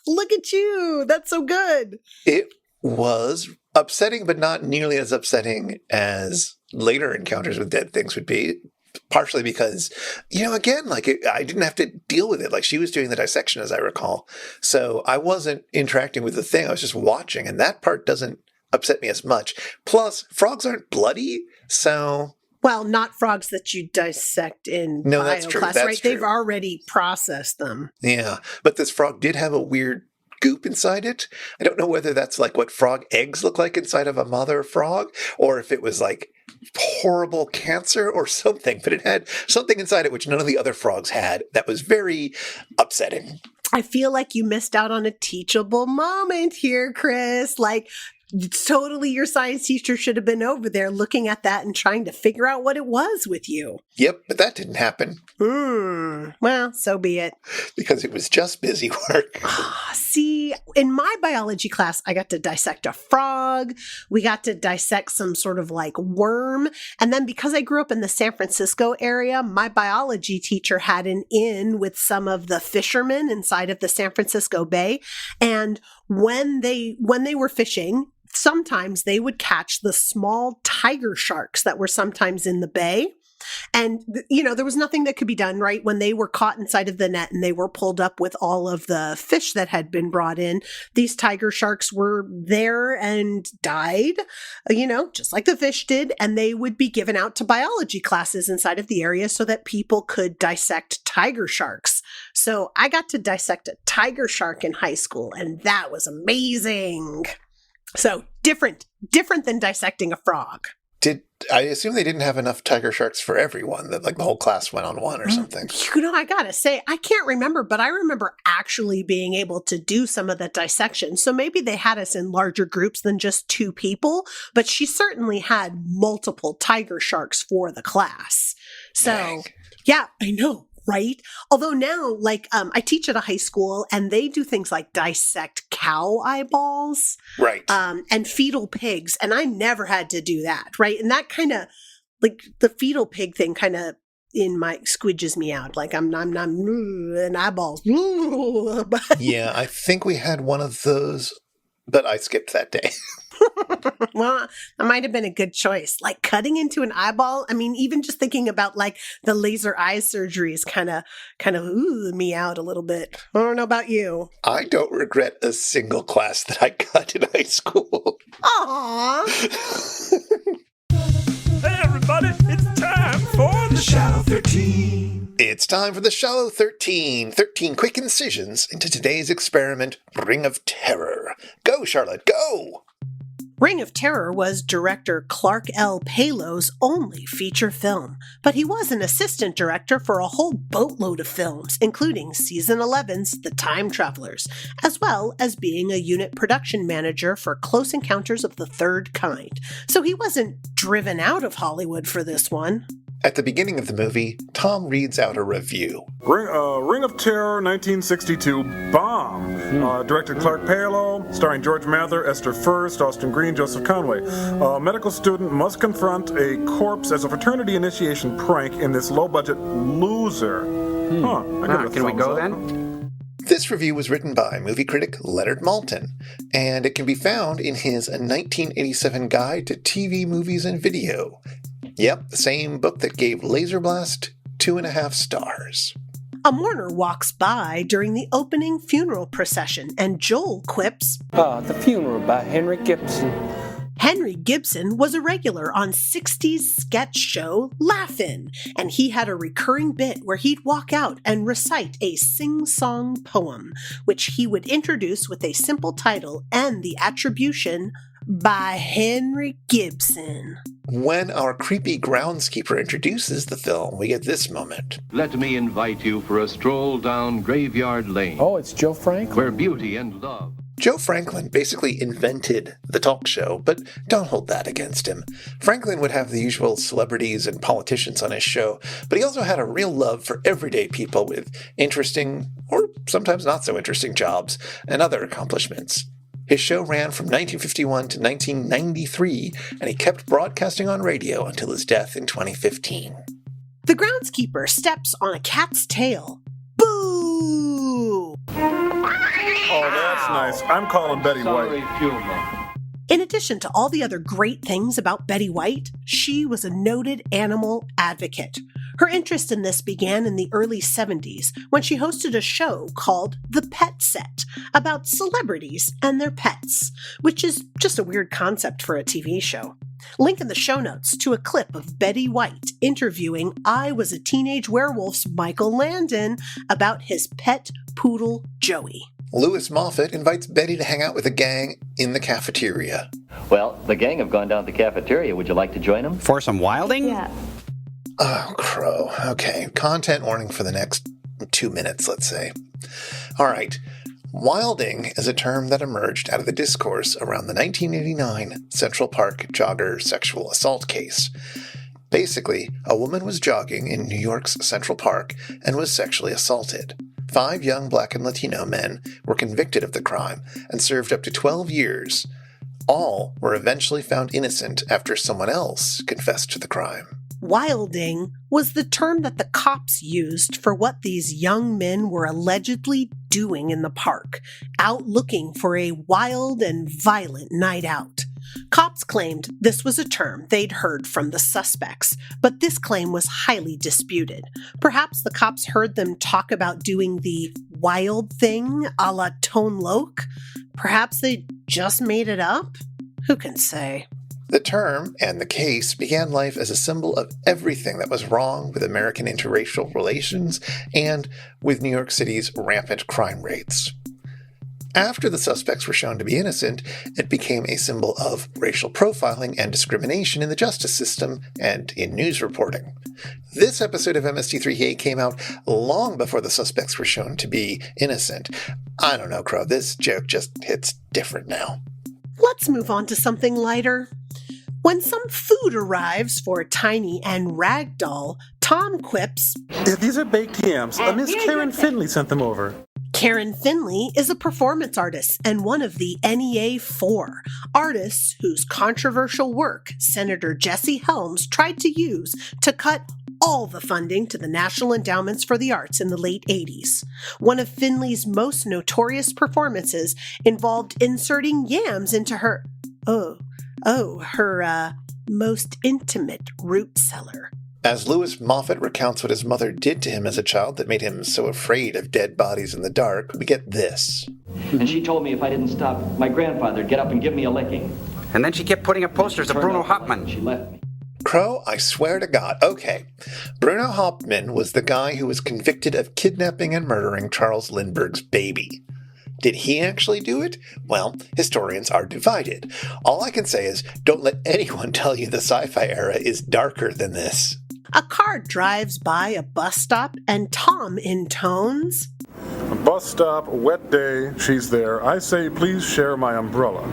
Look at you! That's so good. It was upsetting, but not nearly as upsetting as later encounters with dead things would be. Partially because, again, I didn't have to deal with it. She was doing the dissection, as I recall. So I wasn't interacting with the thing. I was just watching. And that part doesn't upset me as much. Plus, frogs aren't bloody. So. Well, not frogs that you dissect in bio that's true. class, That's right? true. They've already processed them. Yeah. But this frog did have a weird goop inside it. I don't know whether that's what frog eggs look like inside of a mother frog, or if it was horrible cancer or something, but it had something inside it which none of the other frogs had that was very upsetting. I feel like you missed out on a teachable moment here, Chris. Totally your science teacher should have been over there looking at that and trying to figure out what it was with you. Yep, but that didn't happen. Well, so be it. Because it was just busy work. See, in my biology class, I got to dissect a frog. We got to dissect some sort of worm. And then because I grew up in the San Francisco area, my biology teacher had an in with some of the fishermen inside of the San Francisco Bay. And when they were fishing, sometimes they would catch the small tiger sharks that were sometimes in the bay. And, there was nothing that could be done, right? When they were caught inside of the net and they were pulled up with all of the fish that had been brought in, these tiger sharks were there and died, just like the fish did. And they would be given out to biology classes inside of the area so that people could dissect tiger sharks. So I got to dissect a tiger shark in high school, and that was amazing. So different than dissecting a frog. I assume they didn't have enough tiger sharks for everyone, that the whole class went on one or something. I gotta say, I can't remember, but I remember actually being able to do some of the dissection. So maybe they had us in larger groups than just 2 people, but she certainly had multiple tiger sharks for the class. So, Dang. Yeah, I know. Right? Although now, I teach at a high school and they do things like dissect cow eyeballs. Right. And fetal pigs. And I never had to do that. Right. And that kind of, the fetal pig thing kind of squidges me out. I'm and eyeballs. Yeah, I think we had one of those, but I skipped that day. Well, that might have been a good choice. Cutting into an eyeball. I mean, even just thinking about the laser eye surgery is kind of me out a little bit. I don't know about you. I don't regret a single class that I cut in high school. Aww. Hey everybody, it's time for the Shallow 13. It's time for the Shallow 13. 13 quick incisions into today's experiment, Ring of Terror. Go, Charlotte, go! Ring of Terror was director Clark L. Palow's only feature film, but he was an assistant director for a whole boatload of films, including Season 11's The Time Travelers, as well as being a unit production manager for Close Encounters of the Third Kind. So he wasn't driven out of Hollywood for this one. At the beginning of the movie, Tom reads out a review. Ring of Terror, 1962, bomb. Directed Clark Palow, starring George Mather, Esther First, Austin Green, Joseph Conway. A medical student must confront a corpse as a fraternity initiation prank in this low-budget loser. Can we go then? This review was written by movie critic Leonard Maltin, and it can be found in his 1987 Guide to TV Movies and Video. Yep, the same book that gave Laser Blast 2.5 stars. A mourner walks by during the opening funeral procession, and Joel quips, The Funeral by Henry Gibson. Henry Gibson was a regular on 60s sketch show Laugh-In, and he had a recurring bit where he'd walk out and recite a sing-song poem, which he would introduce with a simple title and the attribution, by Henry Gibson. When our creepy groundskeeper introduces the film, we get this moment. Let me invite you for a stroll down Graveyard Lane. Oh, it's Joe Franklin. Where beauty and love. Joe Franklin basically invented the talk show, but don't hold that against him. Franklin would have the usual celebrities and politicians on his show, but he also had a real love for everyday people with interesting, or sometimes not so interesting jobs, and other accomplishments. His show ran from 1951 to 1993, and he kept broadcasting on radio until his death in 2015. The groundskeeper steps on a cat's tail. Boo! Oh, that's nice. I'm calling Betty White. In addition to all the other great things about Betty White, she was a noted animal advocate. Her interest in this began in the early 70s when she hosted a show called The Pet Set about celebrities and their pets, which is just a weird concept for a TV show. Link in the show notes to a clip of Betty White interviewing I Was a Teenage Werewolf's Michael Landon about his pet poodle Joey. Louis Moffat invites Betty to hang out with a gang in the cafeteria. Well, the gang have gone down to the cafeteria. Would you like to join them? For some wilding? Yeah. Oh, crow. Okay, content warning for the next 2 minutes, let's say. All right. Wilding is a term that emerged out of the discourse around the 1989 Central Park jogger sexual assault case. Basically, a woman was jogging in New York's Central Park and was sexually assaulted. 5 young Black and Latino men were convicted of the crime and served up to 12 years. All were eventually found innocent after someone else confessed to the crime. Wilding was the term that the cops used for what these young men were allegedly doing in the park, out looking for a wild and violent night out. Cops claimed this was a term they'd heard from the suspects, but this claim was highly disputed. Perhaps the cops heard them talk about doing the wild thing a la Tone Loc? Perhaps they just made it up? Who can say? The term and the case began life as a symbol of everything that was wrong with American interracial relations and with New York City's rampant crime rates. After the suspects were shown to be innocent, it became a symbol of racial profiling and discrimination in the justice system and in news reporting. This episode of MST3K came out long before the suspects were shown to be innocent. I don't know, Crow, this joke just hits different now. Let's move on to something lighter. When some food arrives for Tiny and Ragdoll, Tom quips, These are baked yams. Miss Karen Finley sent them over. Karen Finley is a performance artist and one of the NEA 4, artists whose controversial work Senator Jesse Helms tried to use to cut all the funding to the National Endowments for the Arts in the late 80s. One of Finley's most notorious performances involved inserting yams into her most intimate root cellar. As Louis Moffat recounts what his mother did to him as a child that made him so afraid of dead bodies in the dark, we get this. And she told me if I didn't stop, my grandfather'd get up and give me a licking. And then she kept putting up posters of Bruno Hauptmann. She left me. Crow, I swear to God. Okay. Bruno Hauptmann was the guy who was convicted of kidnapping and murdering Charles Lindbergh's baby. Did he actually do it? Well, historians are divided. All I can say is, don't let anyone tell you the sci-fi era is darker than this. A car drives by a bus stop, and Tom intones, A bus stop, wet day, she's there. I say, please share my umbrella.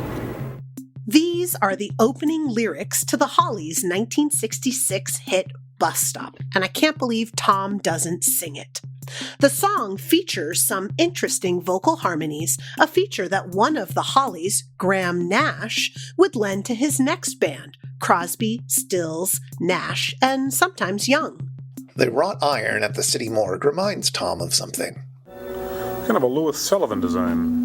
These are the opening lyrics to the Hollies' 1966 hit Bus Stop, and I can't believe Tom doesn't sing it. The song features some interesting vocal harmonies, a feature that one of the Hollies, Graham Nash, would lend to his next band, Crosby, Stills, Nash, and sometimes Young. The wrought iron at the city morgue reminds Tom of something. Kind of a Louis Sullivan design.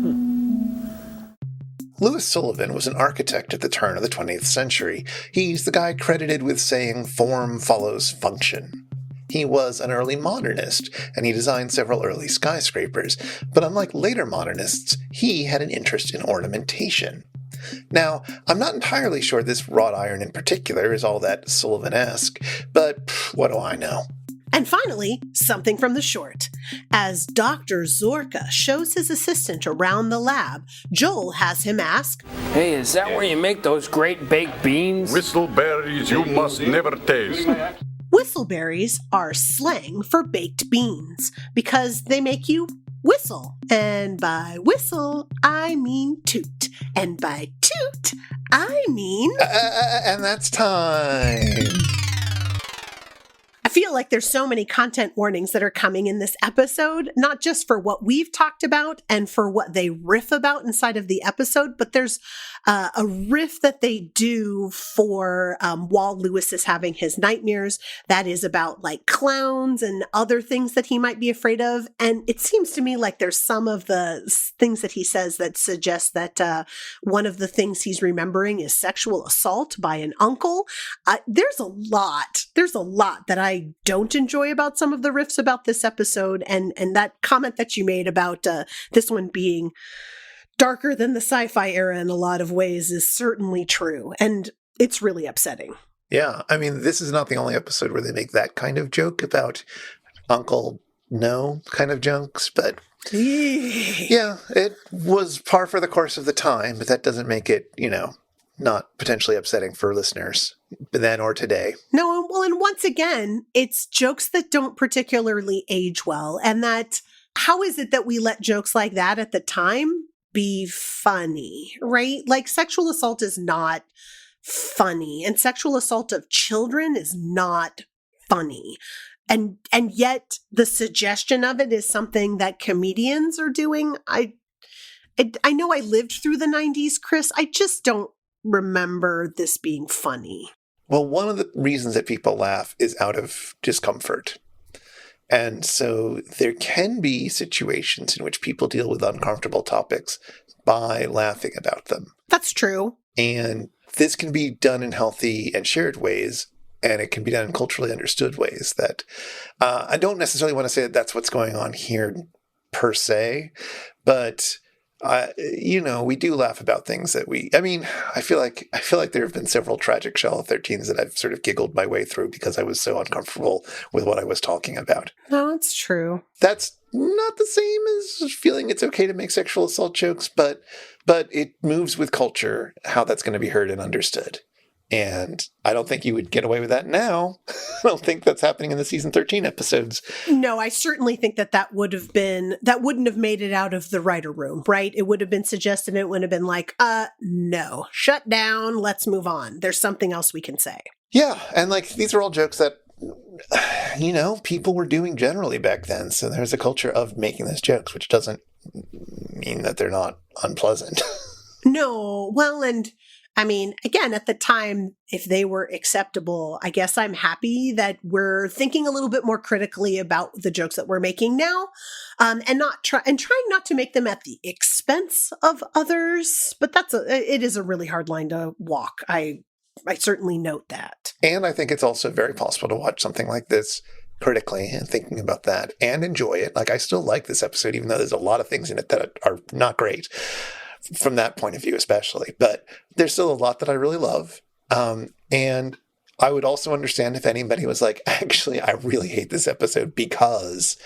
Louis Sullivan was an architect at the turn of the 20th century. He's the guy credited with saying form follows function. He was an early modernist, and he designed several early skyscrapers, but unlike later modernists, he had an interest in ornamentation. Now, I'm not entirely sure this wrought iron in particular is all that Sullivan-esque, but what do I know? And finally, something from the short. As Dr. Zorka shows his assistant around the lab, Joel has him ask, Hey, is that where you make those great baked beans? Whistleberries you must never taste. Whistleberries are slang for baked beans because they make you whistle. And by whistle, I mean toot. And by toot, I mean... And that's time. I feel like there's so many content warnings that are coming in this episode, not just for what we've talked about and for what they riff about inside of the episode, but there's a riff that they do for while Lewis is having his nightmares that is about like clowns and other things that he might be afraid of. And it seems to me like there's some of the things that he says that suggest that one of the things he's remembering is sexual assault by an uncle. There's a lot that I don't enjoy about some of the riffs about this episode, and that comment that you made about this one being darker than the sci-fi era in a lot of ways is certainly true, and it's really upsetting. Yeah, I mean, this is not the only episode where they make that kind of joke about Uncle No kind of jokes, but yeah, it was par for the course of the time, but that doesn't make it, not potentially upsetting for listeners then or today. No, well, and once again, it's jokes that don't particularly age well. And that, how is it that we let jokes like that at the time be funny, right? Like sexual assault is not funny, and sexual assault of children is not funny. And yet the suggestion of it is something that comedians are doing. I know I lived through the 90s, Chris. I just don't remember this being funny. Well, one of the reasons that people laugh is out of discomfort. And so there can be situations in which people deal with uncomfortable topics by laughing about them. That's true. And this can be done in healthy and shared ways, and it can be done in culturally understood ways that I don't necessarily want to say that that's what's going on here per se, but we do laugh about things that I feel like there have been several tragic Shallow 13s that I've sort of giggled my way through because I was so uncomfortable with what I was talking about. No, it's true. That's not the same as feeling it's okay to make sexual assault jokes, but it moves with culture, how that's going to be heard and understood. And I don't think you would get away with that now. I don't think that's happening in the season 13 episodes. No, I certainly think that wouldn't have made it out of the writer room, right? It would have been suggested, it would have been like, no, shut down, let's move on. There's something else we can say. Yeah, and these are all jokes that, people were doing generally back then. So there's a culture of making those jokes, which doesn't mean that they're not unpleasant. No, well, and I mean, again, at the time, if they were acceptable, I guess I'm happy that we're thinking a little bit more critically about the jokes that we're making now, and trying not to make them at the expense of others. But it is a really hard line to walk. I certainly note that. And I think it's also very possible to watch something like this critically and thinking about that and enjoy it. I still like this episode, even though there's a lot of things in it that are not great. From that point of view, especially. But there's still a lot that I really love. And I would also understand if anybody was like, actually, I really hate this episode because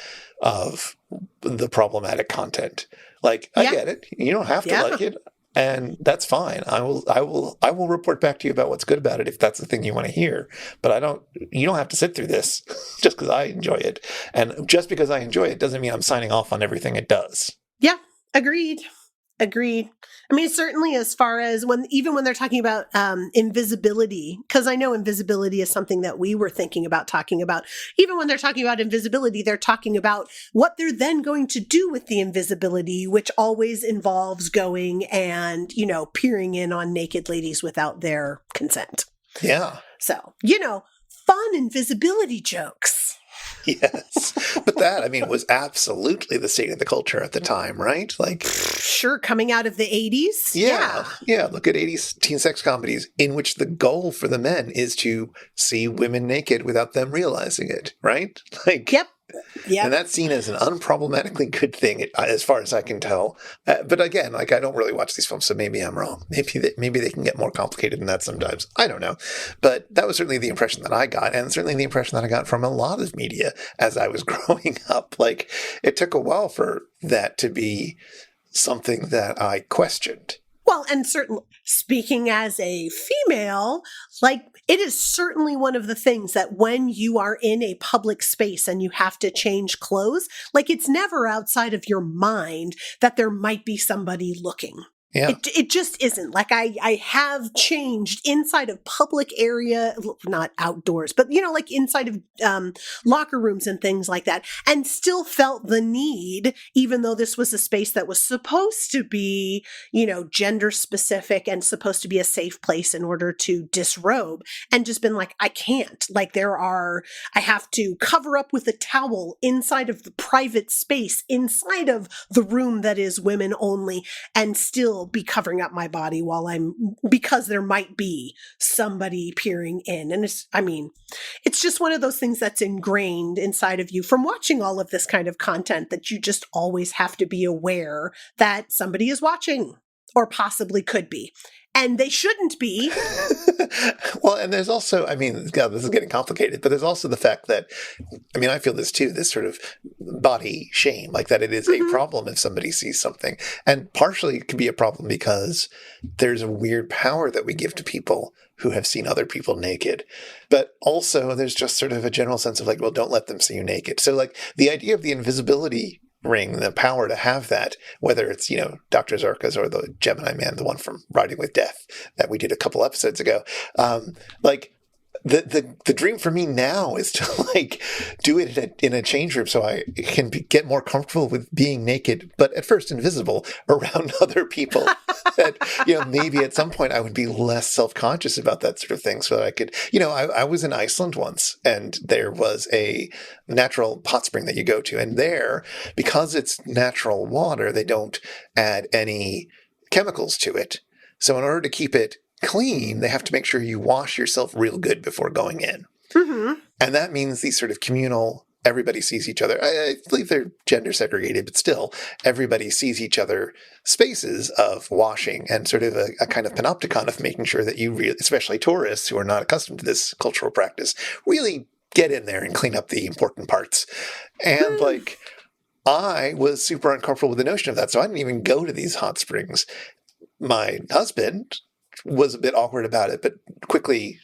of the problematic content. Like, I get it. You don't have to like it. And that's fine. I will report back to you about what's good about it if that's the thing you want to hear. But you don't have to sit through this just because I enjoy it. And just because I enjoy it doesn't mean I'm signing off on everything it does. Yeah, agreed. I mean, certainly as far as even when they're talking about invisibility, because I know invisibility is something that we were thinking about talking about. Even when they're talking about invisibility, they're talking about what they're then going to do with the invisibility, which always involves going and, peering in on naked ladies without their consent. Yeah. So, fun invisibility jokes. Yes. But that, was absolutely the state of the culture at the time, right? Like, sure, coming out of the 80s. Yeah. Look at 80s teen sex comedies in which the goal for the men is to see women naked without them realizing it, right? Like, Yep. And that's seen as an unproblematically good thing, as far as I can tell. But again, I don't really watch these films, so maybe I'm wrong. Maybe they can get more complicated than that sometimes. I don't know. But that was certainly the impression that I got, and certainly the impression that I got from a lot of media as I was growing up. Like, it took a while for that to be something that I questioned. Well, and certainly, speaking as a female, it is certainly one of the things that when you are in a public space and you have to change clothes, it's never outside of your mind that there might be somebody looking. Yeah. It just isn't. I have changed inside of public area, not outdoors, but, inside of locker rooms and things like that, and still felt the need, even though this was a space that was supposed to be, gender specific and supposed to be a safe place in order to disrobe, and just been like, I can't. I have to cover up with a towel inside of the private space, inside of the room that is women only, and still be covering up my body because there might be somebody peering in. And it's just one of those things that's ingrained inside of you from watching all of this kind of content, that you just always have to be aware that somebody is watching, or possibly could be. And they shouldn't be. Well, and there's also, God, this is getting complicated, but there's also the fact that, I feel this too, this sort of body shame, that it is a problem if somebody sees something. And partially it can be a problem because there's a weird power that we give to people who have seen other people naked. But also there's just sort of a general sense of well, don't let them see you naked. So the idea of the invisibility ring, the power to have that, whether it's, Dr. Zarka's or the Gemini Man, the one from Riding with Death that we did a couple episodes ago. The dream for me now is to do it in a change room so I can get more comfortable with being naked, but at first invisible around other people. That, maybe at some point I would be less self-conscious about that sort of thing, so that I could, I was in Iceland once, and there was a natural hot spring that you go to, and there, because it's natural water, they don't add any chemicals to it. So in order to keep it clean, they have to make sure you wash yourself real good before going in. Mm-hmm. And that means these sort of communal, everybody sees each other. I believe they're gender segregated, but still everybody sees each other spaces of washing, and sort of a kind of panopticon of making sure that you really, especially tourists who are not accustomed to this cultural practice, really get in there and clean up the important parts. And I was super uncomfortable with the notion of that. So I didn't even go to these hot springs. My husband was a bit awkward about it, but quickly,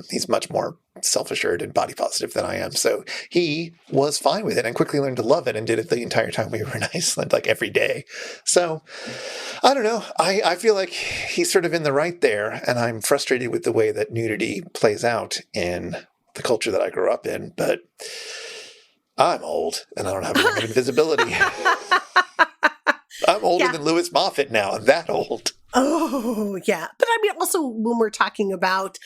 he's much more self-assured and body positive than I am. So he was fine with it and quickly learned to love it, and did it the entire time we were in Iceland, every day. So I don't know. I feel like he's sort of in the right there, and I'm frustrated with the way that nudity plays out in the culture that I grew up in, but I'm old and I don't have a ring of invisibility. I'm older than Louis Moffat now. I'm that old. Oh, yeah. But also when we're talking about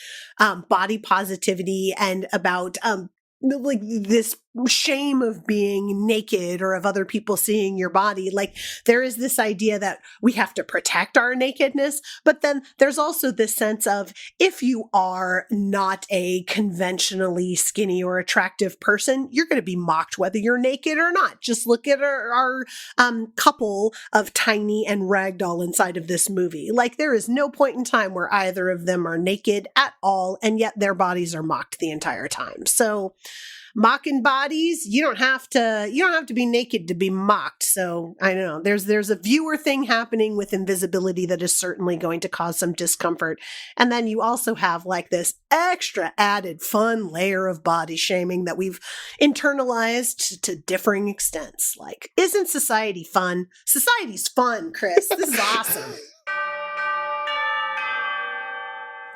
body positivity and about this shame of being naked or of other people seeing your body, there is this idea that we have to protect our nakedness, but then there's also this sense of, if you are not a conventionally skinny or attractive person, you're going to be mocked whether you're naked or not. Just look at our couple of Tiny and Ragdoll inside of this movie. There is no point in time where either of them are naked at all, and yet their bodies are mocked the entire time. So mocking bodies, you don't have to be naked to be mocked. So I don't know. There's a viewer thing happening with invisibility that is certainly going to cause some discomfort. And then you also have like this extra added fun layer of body shaming that we've internalized to differing extents. Like, isn't society fun? Society's fun, Chris. This is awesome.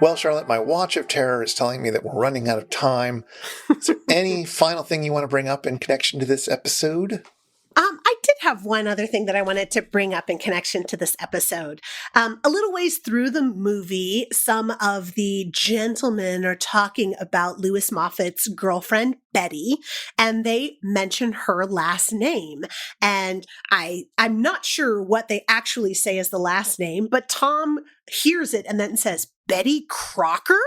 Well, Charlotte, my watch of terror is telling me that we're running out of time. Is there any final thing you want to bring up in connection to this episode? I did have one other thing that I wanted to bring up in connection to this episode. A little ways through the movie, some of the gentlemen are talking about Lewis Moffat's girlfriend, Betty, and they mention her last name. And I'm not sure what they actually say as the last name, but Tom hears it and then says, Betty Crocker?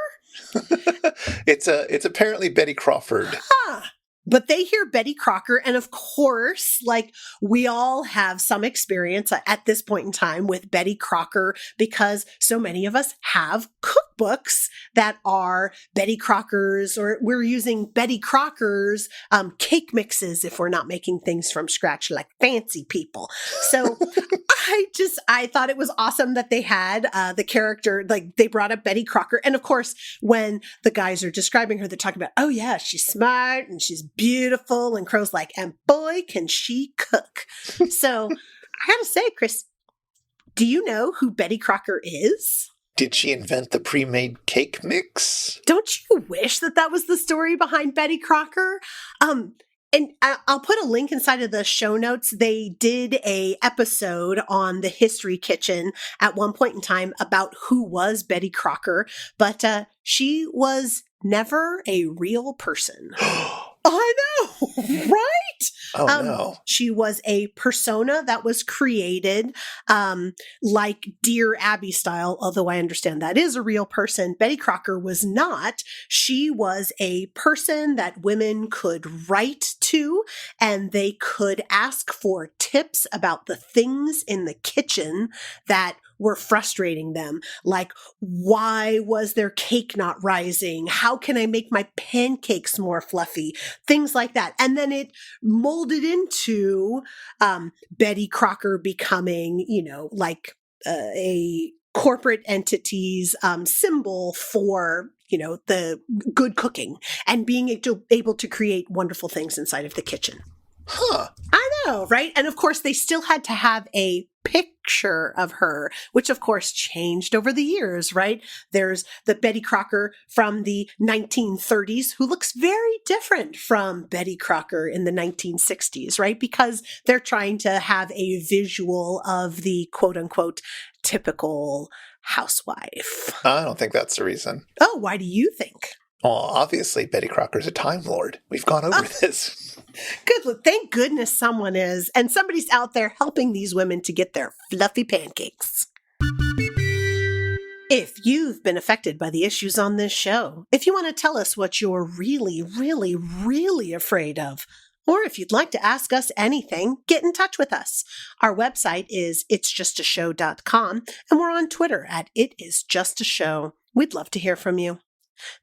It's apparently Betty Crawford. Huh. But they hear Betty Crocker, and of course, like, we all have some experience at this point in time with Betty Crocker because so many of us have cookbooks that are Betty Crocker's, or we're using Betty Crocker's cake mixes if we're not making things from scratch like fancy people. So I thought it was awesome that they had the character, like they brought up Betty Crocker. And of course, when the guys are describing her, they're talking about, oh yeah, she's smart and she's beautiful. And Crow's like, and boy, can she cook. So I gotta say, Chris, do you know who Betty Crocker is? Did she invent the pre-made cake mix? Don't you wish that was the story behind Betty Crocker? And I'll put a link inside of the show notes. They did a episode on the History Kitchen at one point in time about who was Betty Crocker, but she was never a real person. I know, right? Oh, no. She was a persona that was created like Dear Abby style, although I understand that is a real person. Betty Crocker was not. She was a person that women could write to, and they could ask for tips about the things in the kitchen that were frustrating them. Like, why was their cake not rising? How can I make my pancakes more fluffy? Things like that. And then it molded into Betty Crocker becoming, like a corporate entity's symbol for, the good cooking and being able to create wonderful things inside of the kitchen. Huh. I know, right? And of course, they still had to have a picture of her, which of course changed over the years, right? There's the Betty Crocker from the 1930s who looks very different from Betty Crocker in the 1960s, right? Because they're trying to have a visual of the quote unquote typical housewife. I don't think that's the reason. Oh, why do you think? Well, obviously, Betty Crocker's a Time Lord. We've gone over this. Good. Thank goodness someone is. And somebody's out there helping these women to get their fluffy pancakes. If you've been affected by the issues on this show, if you want to tell us what you're really, really, really afraid of, or if you'd like to ask us anything, get in touch with us. Our website is itsjustashow.com, and we're on Twitter at itisjustashow. We'd love to hear from you.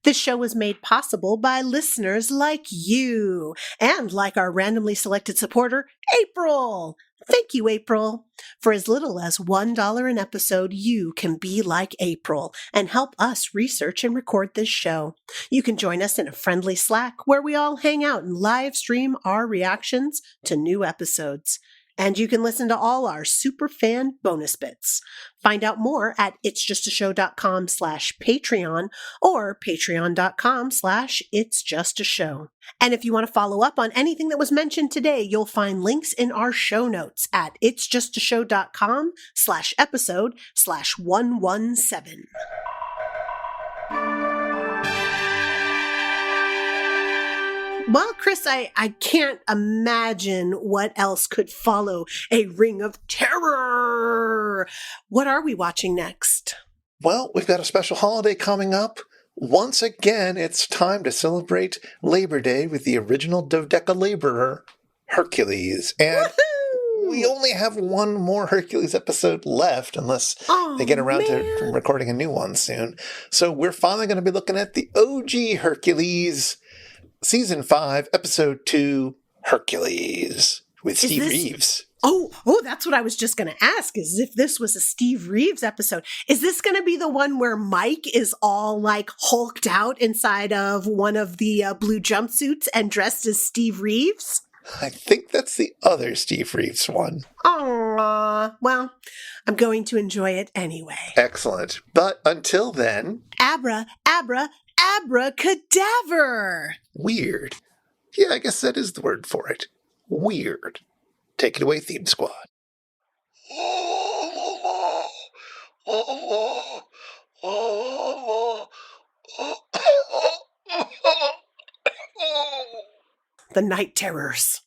This show was made possible by listeners like you and like our randomly selected supporter, April. Thank you, April. For as little as $1 an episode, you can be like April and help us research and record this show. You can join us in a friendly Slack where we all hang out and live stream our reactions to new episodes. And you can listen to all our super fan bonus bits. Find out more at itsjustashow.com/Patreon or patreon.com/itsjustashow. And if you want to follow up on anything that was mentioned today, you'll find links in our show notes at itsjustashow.com/episode/117. Well, Chris, I can't imagine what else could follow a Ring of Terror. What are we watching next? Well, we've got a special holiday coming up. Once again, it's time to celebrate Labor Day with the original Dodeca laborer, Hercules. And we only have one more Hercules episode left, unless they get around to recording a new one soon. So we're finally going to be looking at the OG Hercules. Season 5, Episode 2, Hercules, with Steve Reeves. Oh, that's what I was just going to ask, is if this was a Steve Reeves episode. Is this going to be the one where Mike is all like hulked out inside of one of the blue jumpsuits and dressed as Steve Reeves? I think that's the other Steve Reeves one. Aww. Well, I'm going to enjoy it anyway. Excellent. But until then... Abracadaver! Weird. Yeah, I guess that is the word for it. Weird. Take it away, Theme Squad. The Night Terrors.